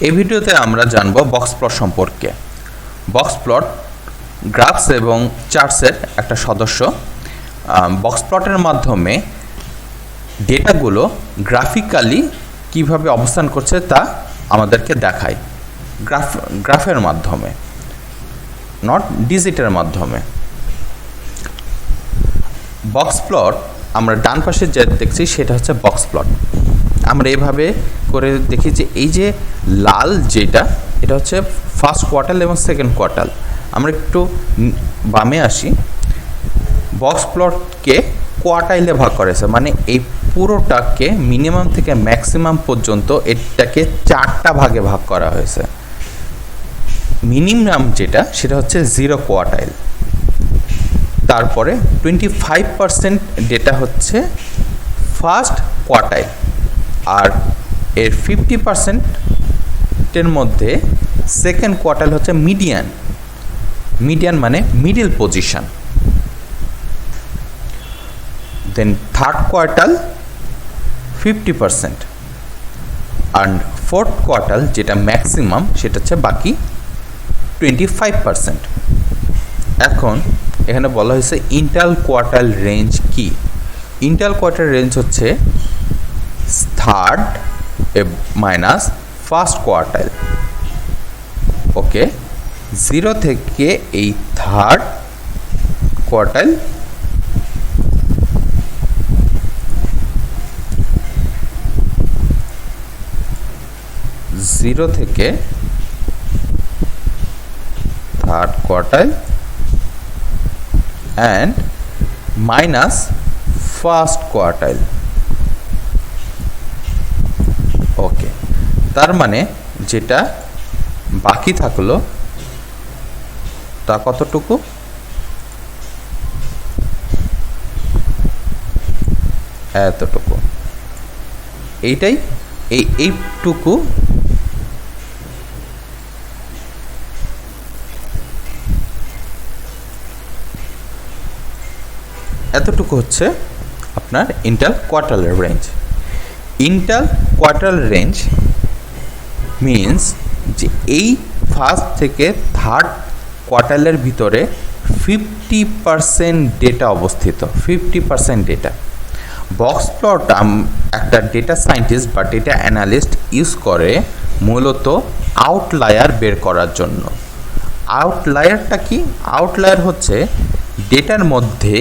এই ভিডিওতে আমরা জানব বক্স প্লট সম্পর্কে। বক্স প্লট গ্রাফস এবং চার্টসের একটা সদস্য। বক্স প্লটের মাধ্যমে ডেটাগুলো গ্রাফিক্যালি কিভাবে অবস্থান করছে তা আমাদেরকে দেখায় গ্রাফের মাধ্যমে, নট ডিজিটের মাধ্যমে। বক্স প্লট আমরা ডান পাশে যে দেখছি সেটা হচ্ছে বক্স প্লট। আমরা এভাবে করে দেখি যে এই যে লাল যেটা, এটা হচ্ছে ফার্স্ট কোয়ার্টাল এবং সেকেন্ড কোয়ার্টাল। আমরা একটু বামে আসি। বক্স প্লটকে কোয়ার্টাইলে ভাগ করেছে, মানে এই পুরোটাকে মিনিমাম থেকে ম্যাক্সিমাম পর্যন্ত এটাকে 4টা ভাগে ভাগ করা হয়েছে। মিনিমাম যেটা সেটা হচ্ছে 0 কোয়ার্টাইল, তারপরে 25% ডেটা হচ্ছে ফার্স্ট কোয়ার্টাইল, আর এর 50%-এর মধ্যে সেকেন্ড কোয়ার্টাইল হচ্ছে মিডিয়ান। মিডিয়ান মানে middle position. Then third quartile 50%, and fourth quartile যেটা ম্যাক্সিমাম সেটা হচ্ছে বাকি 25%। এখন এখানে বলা হয়েছে ইন্টার কোয়ার্টাইল রেঞ্জ কি। ইন্টার কোয়ার্টাইল রেঞ্জ হচ্ছে third minus first quartile. Okay, 0 থেকে এই থার্ড কোয়ার্টাইল থেকে third quartile and minus first quartile. Okay, তার মানে যেটা বাকি থাকলো তা কতটুকু? এতটুকু। এইটাই এইটুকু এতটুকু হচ্ছে আপনার inter quartile range. Inter quartile range means যে এই ফার্স্ট থেকে থার্ড কোয়ার্টাইলের ভিতরে 50% ডেটা অবস্থিত। 50% ডেটা। বক্স প্লট একটা ডেটা সায়েন্টিস্ট বা ডেটা অ্যানালিস্ট ইউজ করে মূলত আউটলায়ার বের করার জন্য। আউটলায়ারটা কি? আউটলায়ার হচ্ছে ডেটার মধ্যে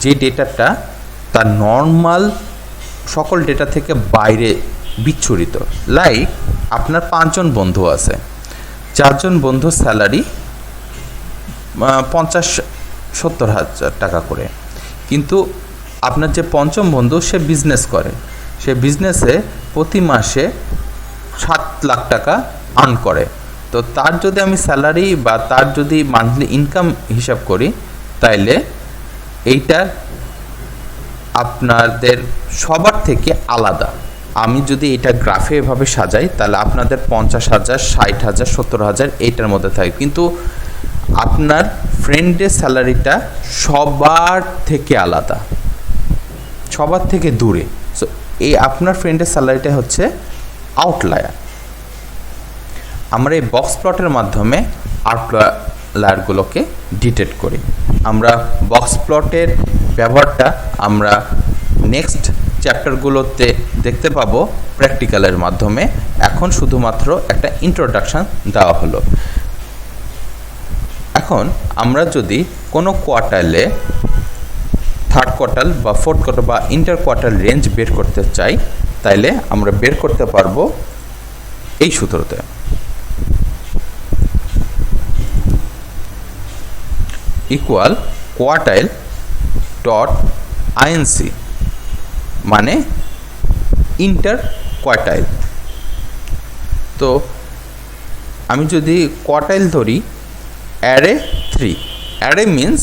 যে ডেটাটা তার নর্মাল সকল ডেটা থেকে বাইরে বিচ্ছুরিত। লাইক আপনার 5 জন বন্ধু আছে, 4 জন বন্ধুর স্যালারি 50-70 হাজার টাকা করে, কিন্তু আপনার যে পঞ্চম বন্ধু সে বিজনেস করে, সে বিজনেসে প্রতি মাসে 7 লাখ টাকা আর্ন করে। তো তার যদি আমি স্যালারি বা তার যদি মান্থলি ইনকাম হিসাব করি, তাইলে এইটা আপনাদের সবার থেকে আলাদা। আমি যদি এটা গ্রাফে এভাবে সাজাই তাহলে আপনাদের 50,000, 60,000, 70,000 এইটার মধ্যে থাকে, কিন্তু আপনার ফ্রেন্ডের স্যালারিটা সবার থেকে আলাদা, সবার থেকে দূরে। সো এই আপনার ফ্রেন্ডের স্যালারিটা হচ্ছে আউটলায়ার। আমরা এই বক্স প্লটের মাধ্যমে আউটলায়ারগুলোকে ডিটেক্ট করি। আমরা বক্স প্লটের ব্যবহারটা আমরা নেক্সট চ্যাপ্টারগুলোতে দেখতে পাবো প্র্যাকটিক্যালের মাধ্যমে। এখন শুধুমাত্র একটা ইন্ট্রোডাকশান দেওয়া হলো। এখন আমরা যদি কোনো কোয়ার্টাইলে থার্ড কোয়ার্টাল বা ফোর্থ কোয়ার্টাল বা ইন্টার কোয়ার্টাল রেঞ্জ বের করতে চাই, তাইলে আমরা বের করতে পারবো এই সূত্রতে। ইকুয়াল কোয়ার্টাইল ডট আইএনসি মানে ইন্টার কোয়ার্টাইল। তো আমি যদি কোয়ার্টাইল ধরি অ্যারে 3, অ্যারে মিন্স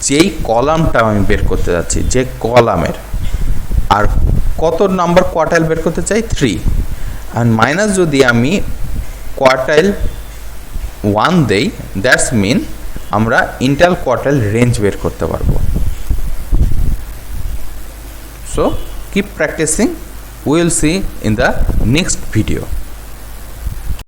যেই কলামটা আমি বের করতে যাচ্ছি, যে কলামের, আর কত নাম্বার কোয়ার্টাইল বের করতে চাই 3, অ্যান্ড মাইনাস যদি আমি কোয়ার্টাইল 1 দেই, দ্যাটস মিন আমরা ইন্টার কোয়ার্টাইল রেঞ্জ বের করতে পারবো। So keep practicing. We will see in the next video.